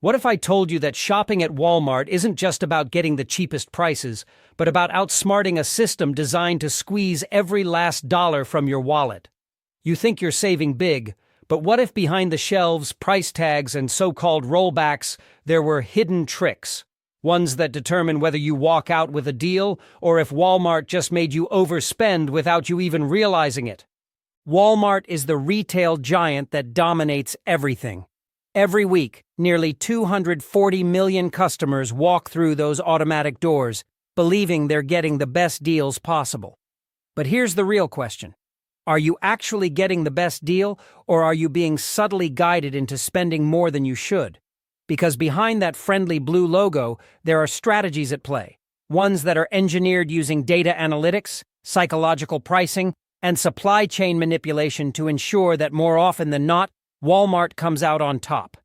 What if I told you that shopping at Walmart isn't just about getting the cheapest prices, but about outsmarting a system designed to squeeze every last dollar from your wallet? You think you're saving big, but what if behind the shelves, price tags, and so-called rollbacks, there were hidden tricks? Ones that determine whether you walk out with a deal or if Walmart just made you overspend without you even realizing it. Walmart is the retail giant that dominates everything. Every week, nearly 240 million customers walk through those automatic doors, believing they're getting the best deals possible. But here's the real question. Are you actually getting the best deal, or are you being subtly guided into spending more than you should? Because behind that friendly blue logo, there are strategies at play, ones that are engineered using data analytics, psychological pricing, and supply chain manipulation to ensure that more often than not, Walmart comes out on top.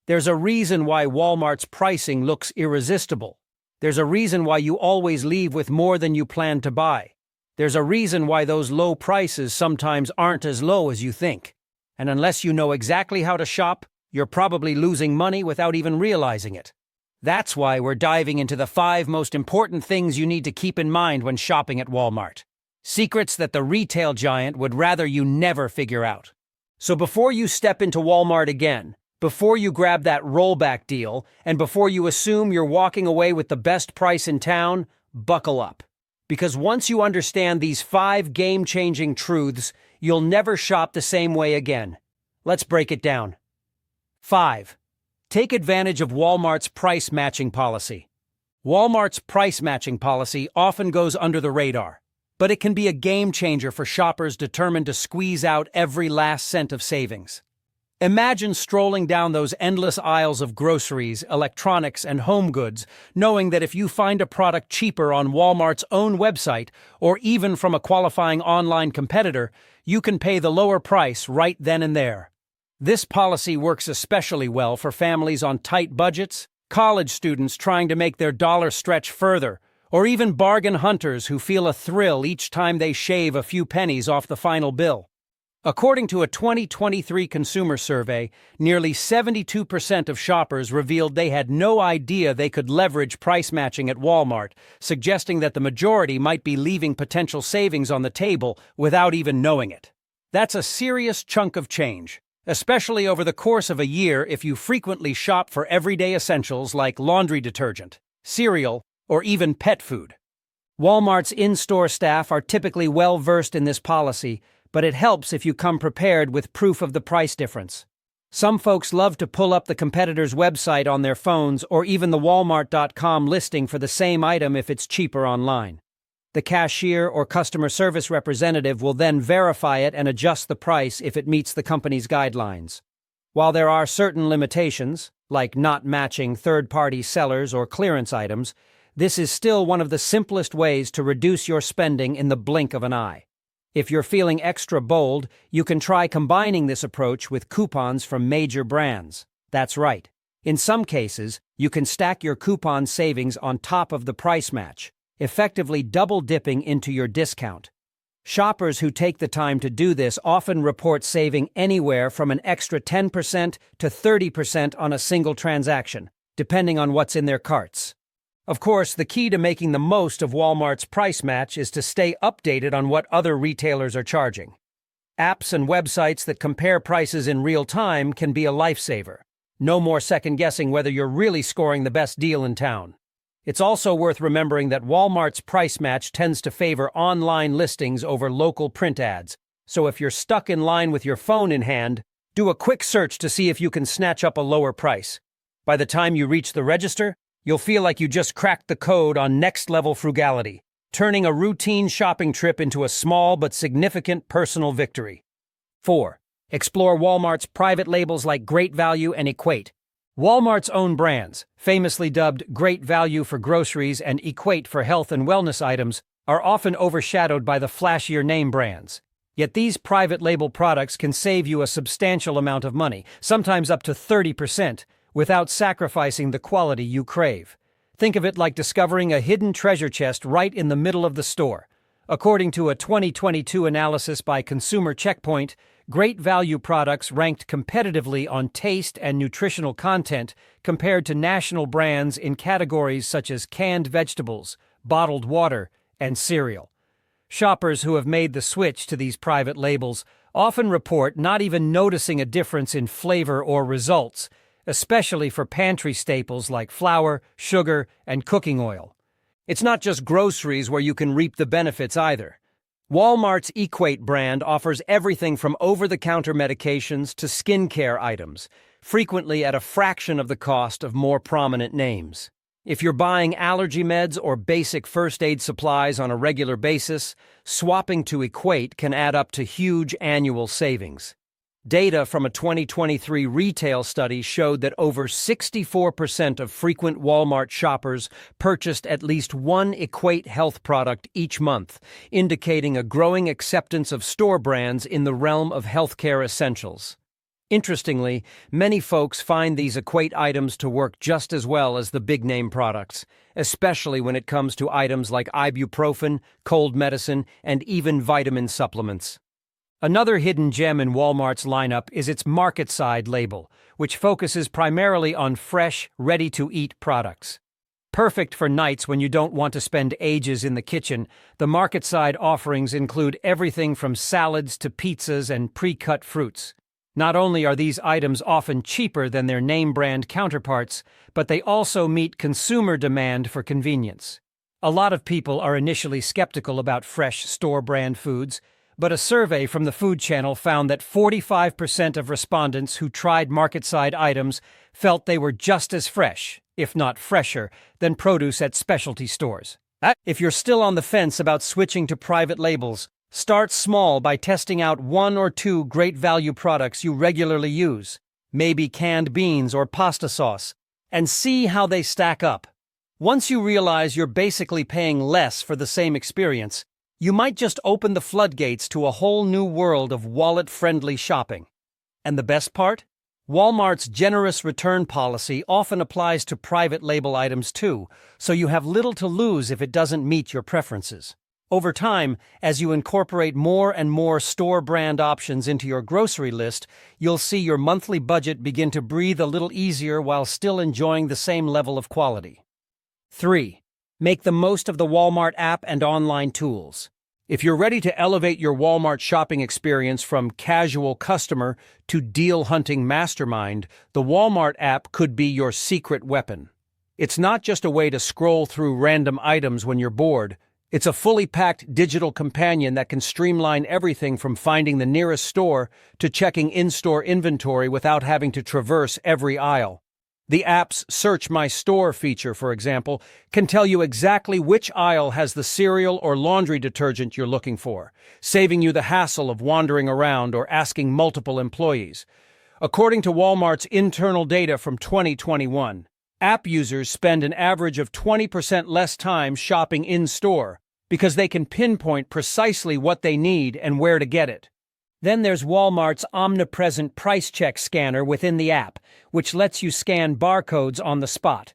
There's a reason why Walmart's pricing looks irresistible. There's a reason why you always leave with more than you plan to buy. There's a reason why those low prices sometimes aren't as low as you think. And unless you know exactly how to shop, you're probably losing money without even realizing it. That's why we're diving into the 5 most important things you need to keep in mind when shopping at Walmart. Secrets that the retail giant would rather you never figure out. So before you step into Walmart again, before you grab that rollback deal, and before you assume you're walking away with the best price in town, buckle up. Because once you understand these 5 game-changing truths, you'll never shop the same way again. Let's break it down. 5. Take advantage of Walmart's price matching policy. Walmart's price matching policy often goes under the radar, but it can be a game-changer for shoppers determined to squeeze out every last cent of savings. Imagine strolling down those endless aisles of groceries, electronics, and home goods, knowing that if you find a product cheaper on Walmart's own website, or even from a qualifying online competitor, you can pay the lower price right then and there. This policy works especially well for families on tight budgets, college students trying to make their dollar stretch further, or even bargain hunters who feel a thrill each time they shave a few pennies off the final bill. According to a 2023 consumer survey, nearly 72% of shoppers revealed they had no idea they could leverage price matching at Walmart, suggesting that the majority might be leaving potential savings on the table without even knowing it. That's a serious chunk of change, especially over the course of a year if you frequently shop for everyday essentials like laundry detergent, cereal, or even pet food. Walmart's in-store staff are typically well-versed in this policy, but it helps if you come prepared with proof of the price difference. Some folks love to pull up the competitor's website on their phones or even the Walmart.com listing for the same item if it's cheaper online. The cashier or customer service representative will then verify it and adjust the price if it meets the company's guidelines. While there are certain limitations, like not matching third-party sellers or clearance items, this is still one of the simplest ways to reduce your spending in the blink of an eye. If you're feeling extra bold, you can try combining this approach with coupons from major brands. That's right. In some cases, you can stack your coupon savings on top of the price match, effectively double-dipping into your discount. Shoppers who take the time to do this often report saving anywhere from an extra 10% to 30% on a single transaction, depending on what's in their carts. Of course, the key to making the most of Walmart's price match is to stay updated on what other retailers are charging. Apps and websites that compare prices in real time can be a lifesaver. No more second-guessing whether you're really scoring the best deal in town. It's also worth remembering that Walmart's price match tends to favor online listings over local print ads, so if you're stuck in line with your phone in hand, do a quick search to see if you can snatch up a lower price. By the time you reach the register, you'll feel like you just cracked the code on next-level frugality, turning a routine shopping trip into a small but significant personal victory. 4. Explore Walmart's private labels like Great Value and Equate. Walmart's own brands, famously dubbed Great Value for groceries and Equate for health and wellness items, are often overshadowed by the flashier name brands. Yet these private label products can save you a substantial amount of money, sometimes up to 30%, without sacrificing the quality you crave. Think of it like discovering a hidden treasure chest right in the middle of the store. According to a 2022 analysis by Consumer Checkpoint, Great value products ranked competitively on taste and nutritional content compared to national brands in categories such as canned vegetables, bottled water, and cereal. Shoppers who have made the switch to these private labels often report not even noticing a difference in flavor or results, especially for pantry staples like flour, sugar, and cooking oil. It's not just groceries where you can reap the benefits either. Walmart's Equate brand offers everything from over-the-counter medications to skincare items, frequently at a fraction of the cost of more prominent names. If you're buying allergy meds or basic first aid supplies on a regular basis, swapping to Equate can add up to huge annual savings. Data from a 2023 retail study showed that over 64% of frequent Walmart shoppers purchased at least one Equate health product each month, indicating a growing acceptance of store brands in the realm of healthcare essentials. Interestingly, many folks find these Equate items to work just as well as the big-name products, especially when it comes to items like ibuprofen, cold medicine, and even vitamin supplements. Another hidden gem in Walmart's lineup is its Market Side label, which focuses primarily on fresh, ready-to-eat products. Perfect for nights when you don't want to spend ages in the kitchen, the Market Side offerings include everything from salads to pizzas and pre-cut fruits. Not only are these items often cheaper than their name-brand counterparts, but they also meet consumer demand for convenience. A lot of people are initially skeptical about fresh store-brand foods, but a survey from the Food Channel found that 45% of respondents who tried market-side items felt they were just as fresh, if not fresher, than produce at specialty stores. If you're still on the fence about switching to private labels, start small by testing out one or two great value products you regularly use, maybe canned beans or pasta sauce, and see how they stack up. Once you realize you're basically paying less for the same experience, you might just open the floodgates to a whole new world of wallet-friendly shopping. And the best part? Walmart's generous return policy often applies to private label items too, so you have little to lose if it doesn't meet your preferences. Over time, as you incorporate more and more store brand options into your grocery list, you'll see your monthly budget begin to breathe a little easier while still enjoying the same level of quality. 3. Make the most of the Walmart app and online tools. If you're ready to elevate your Walmart shopping experience from casual customer to deal-hunting mastermind, the Walmart app could be your secret weapon. It's not just a way to scroll through random items when you're bored. It's a fully packed digital companion that can streamline everything from finding the nearest store to checking in-store inventory without having to traverse every aisle. The app's Search My Store feature, for example, can tell you exactly which aisle has the cereal or laundry detergent you're looking for, saving you the hassle of wandering around or asking multiple employees. According to Walmart's internal data from 2021, app users spend an average of 20% less time shopping in-store because they can pinpoint precisely what they need and where to get it. Then there's Walmart's omnipresent price check scanner within the app, which lets you scan barcodes on the spot.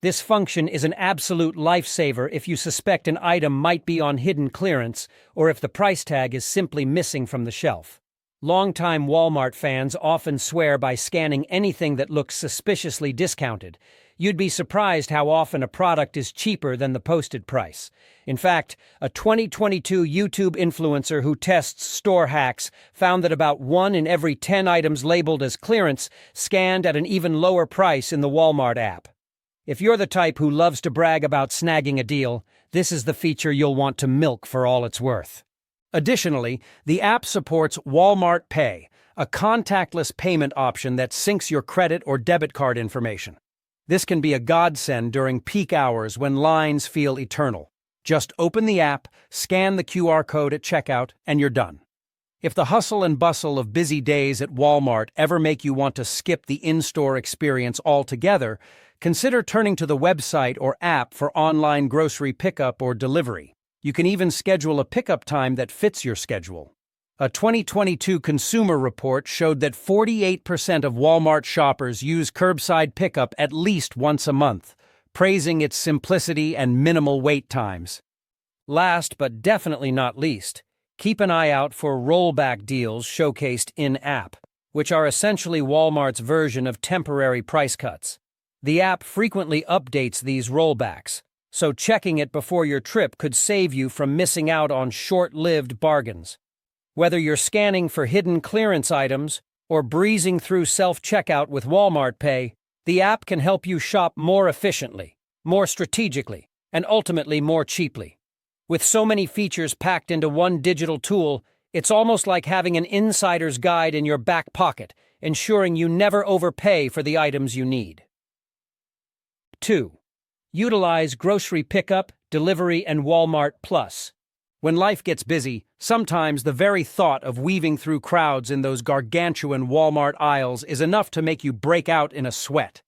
This function is an absolute lifesaver if you suspect an item might be on hidden clearance or if the price tag is simply missing from the shelf. Longtime Walmart fans often swear by scanning anything that looks suspiciously discounted. You'd be surprised how often a product is cheaper than the posted price. In fact, a 2022 YouTube influencer who tests store hacks found that about 1 in every 10 items labeled as clearance scanned at an even lower price in the Walmart app. If you're the type who loves to brag about snagging a deal, this is the feature you'll want to milk for all it's worth. Additionally, the app supports Walmart Pay, a contactless payment option that syncs your credit or debit card information. This can be a godsend during peak hours when lines feel eternal. Just open the app, scan the QR code at checkout, and you're done. If the hustle and bustle of busy days at Walmart ever make you want to skip the in-store experience altogether, consider turning to the website or app for online grocery pickup or delivery. You can even schedule a pickup time that fits your schedule. A 2022 consumer report showed that 48% of Walmart shoppers use curbside pickup at least once a month, praising its simplicity and minimal wait times. Last but definitely not least, Keep an eye out for rollback deals showcased in-app, which are essentially Walmart's version of temporary price cuts. The app frequently updates these rollbacks, so checking it before your trip could save you from missing out on short-lived bargains. Whether you're scanning for hidden clearance items or breezing through self-checkout with Walmart Pay, the app can help you shop more efficiently, more strategically, and ultimately more cheaply. With so many features packed into one digital tool, it's almost like having an insider's guide in your back pocket, ensuring you never overpay for the items you need. 2. Utilize grocery pickup, delivery, and Walmart Plus. When life gets busy, sometimes the very thought of weaving through crowds in those gargantuan Walmart aisles is enough to make you break out in a sweat.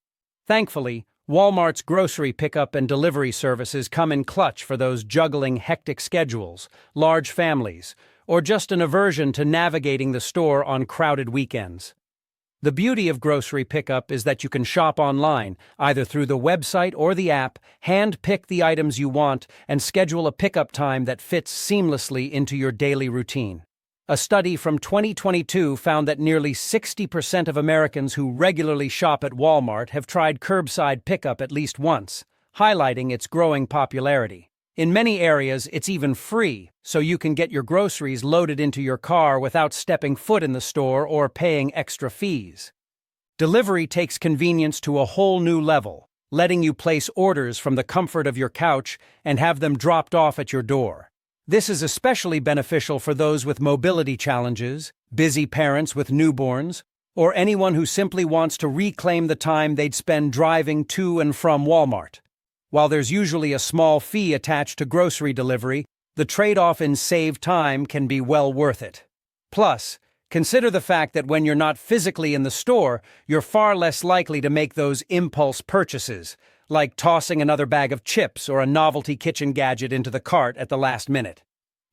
Thankfully, Walmart's grocery pickup and delivery services come in clutch for those juggling hectic schedules, large families, or just an aversion to navigating the store on crowded weekends. The beauty of grocery pickup is that you can shop online, either through the website or the app, hand-pick the items you want, and schedule a pickup time that fits seamlessly into your daily routine. A study from 2022 found that nearly 60% of Americans who regularly shop at Walmart have tried curbside pickup at least once, highlighting its growing popularity. In many areas, it's even free, so you can get your groceries loaded into your car without stepping foot in the store or paying extra fees. Delivery takes convenience to a whole new level, letting you place orders from the comfort of your couch and have them dropped off at your door. This is especially beneficial for those with mobility challenges, busy parents with newborns, or anyone who simply wants to reclaim the time they'd spend driving to and from Walmart. While there's usually a small fee attached to grocery delivery, the trade-off in saved time can be well worth it. Plus, consider the fact that when you're not physically in the store, you're far less likely to make those impulse purchases, like tossing another bag of chips or a novelty kitchen gadget into the cart at the last minute.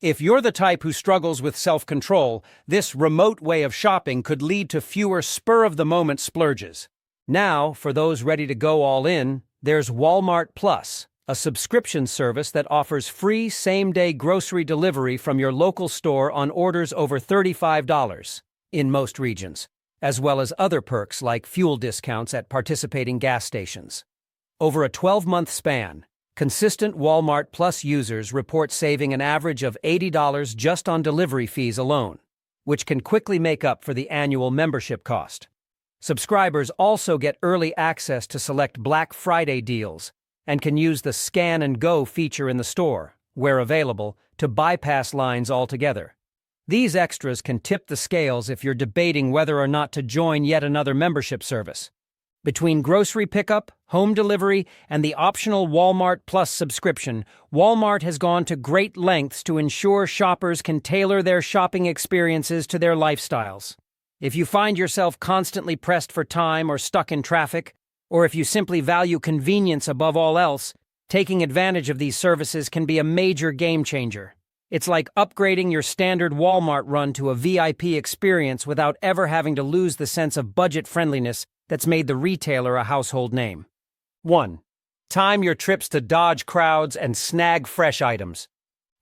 If you're the type who struggles with self-control, this remote way of shopping could lead to fewer spur-of-the-moment splurges. Now, for those ready to go all in, there's Walmart Plus, a subscription service that offers free same-day grocery delivery from your local store on orders over $35 in most regions, as well as other perks like fuel discounts at participating gas stations. Over a 12-month span, consistent Walmart Plus users report saving an average of $80 just on delivery fees alone, which can quickly make up for the annual membership cost. Subscribers also get early access to select Black Friday deals and can use the Scan and Go feature in the store, where available, to bypass lines altogether. These extras can tip the scales if you're debating whether or not to join yet another membership service. Between grocery pickup, home delivery, and the optional Walmart Plus subscription, Walmart has gone to great lengths to ensure shoppers can tailor their shopping experiences to their lifestyles. If you find yourself constantly pressed for time or stuck in traffic, or if you simply value convenience above all else, taking advantage of these services can be a major game changer. It's like upgrading your standard Walmart run to a VIP experience without ever having to lose the sense of budget friendliness that's made the retailer a household name. 1. Time your trips to dodge crowds and snag fresh items.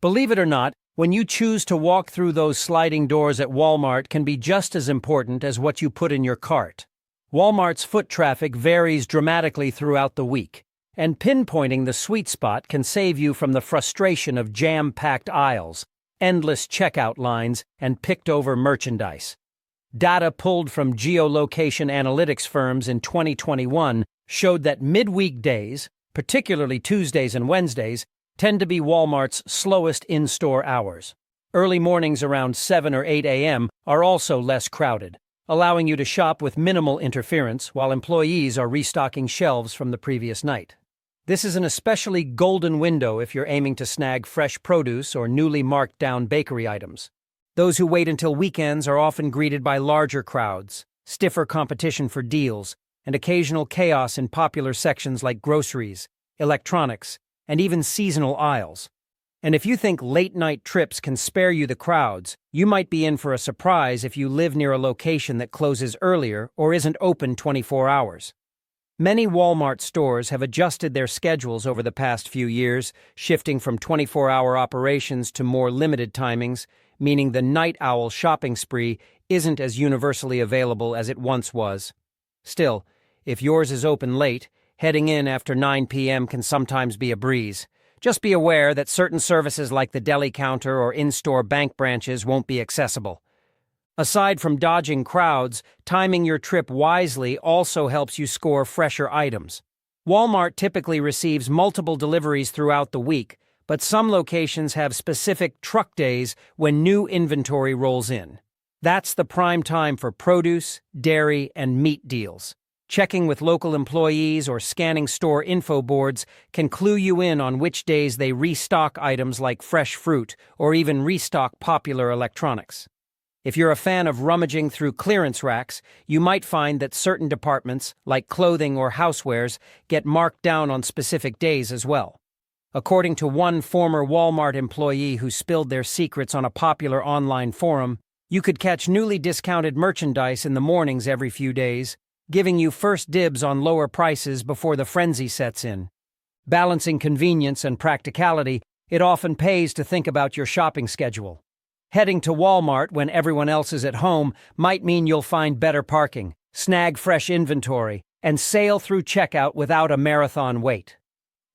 Believe it or not, when you choose to walk through those sliding doors at Walmart can be just as important as what you put in your cart. Walmart's foot traffic varies dramatically throughout the week, and pinpointing the sweet spot can save you from the frustration of jam-packed aisles, endless checkout lines, and picked-over merchandise. Data pulled from geolocation analytics firms in 2021 showed that midweek days, particularly Tuesdays and Wednesdays, tend to be Walmart's slowest in-store hours. Early mornings around 7 or 8 a.m. are also less crowded, allowing you to shop with minimal interference while employees are restocking shelves from the previous night. This is an especially golden window if you're aiming to snag fresh produce or newly marked-down bakery items. Those who wait until weekends are often greeted by larger crowds, stiffer competition for deals, and occasional chaos in popular sections like groceries, electronics, and even seasonal aisles. And if you think late-night trips can spare you the crowds, you might be in for a surprise if you live near a location that closes earlier or isn't open 24 hours. Many Walmart stores have adjusted their schedules over the past few years, shifting from 24-hour operations to more limited timings, meaning the night owl shopping spree isn't as universally available as it once was. Still, if yours is open late, heading in after 9 p.m. can sometimes be a breeze. Just be aware that certain services like the deli counter or in-store bank branches won't be accessible. Aside from dodging crowds, timing your trip wisely also helps you score fresher items. Walmart typically receives multiple deliveries throughout the week, but some locations have specific truck days when new inventory rolls in. That's the prime time for produce, dairy, and meat deals. Checking with local employees or scanning store info boards can clue you in on which days they restock items like fresh fruit or even restock popular electronics. If you're a fan of rummaging through clearance racks, you might find that certain departments, like clothing or housewares, get marked down on specific days as well. According to one former Walmart employee who spilled their secrets on a popular online forum, you could catch newly discounted merchandise in the mornings every few days, giving you first dibs on lower prices before the frenzy sets in. Balancing convenience and practicality, it often pays to think about your shopping schedule. Heading to Walmart when everyone else is at home might mean you'll find better parking, snag fresh inventory, and sail through checkout without a marathon wait.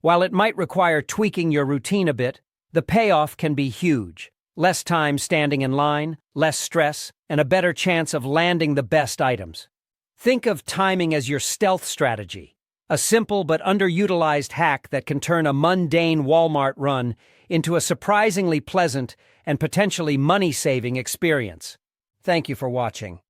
While it might require tweaking your routine a bit, the payoff can be huge. Less time standing in line, less stress, and a better chance of landing the best items. Think of timing as your stealth strategy, a simple but underutilized hack that can turn a mundane Walmart run into a surprisingly pleasant and potentially money-saving experience. Thank you for watching.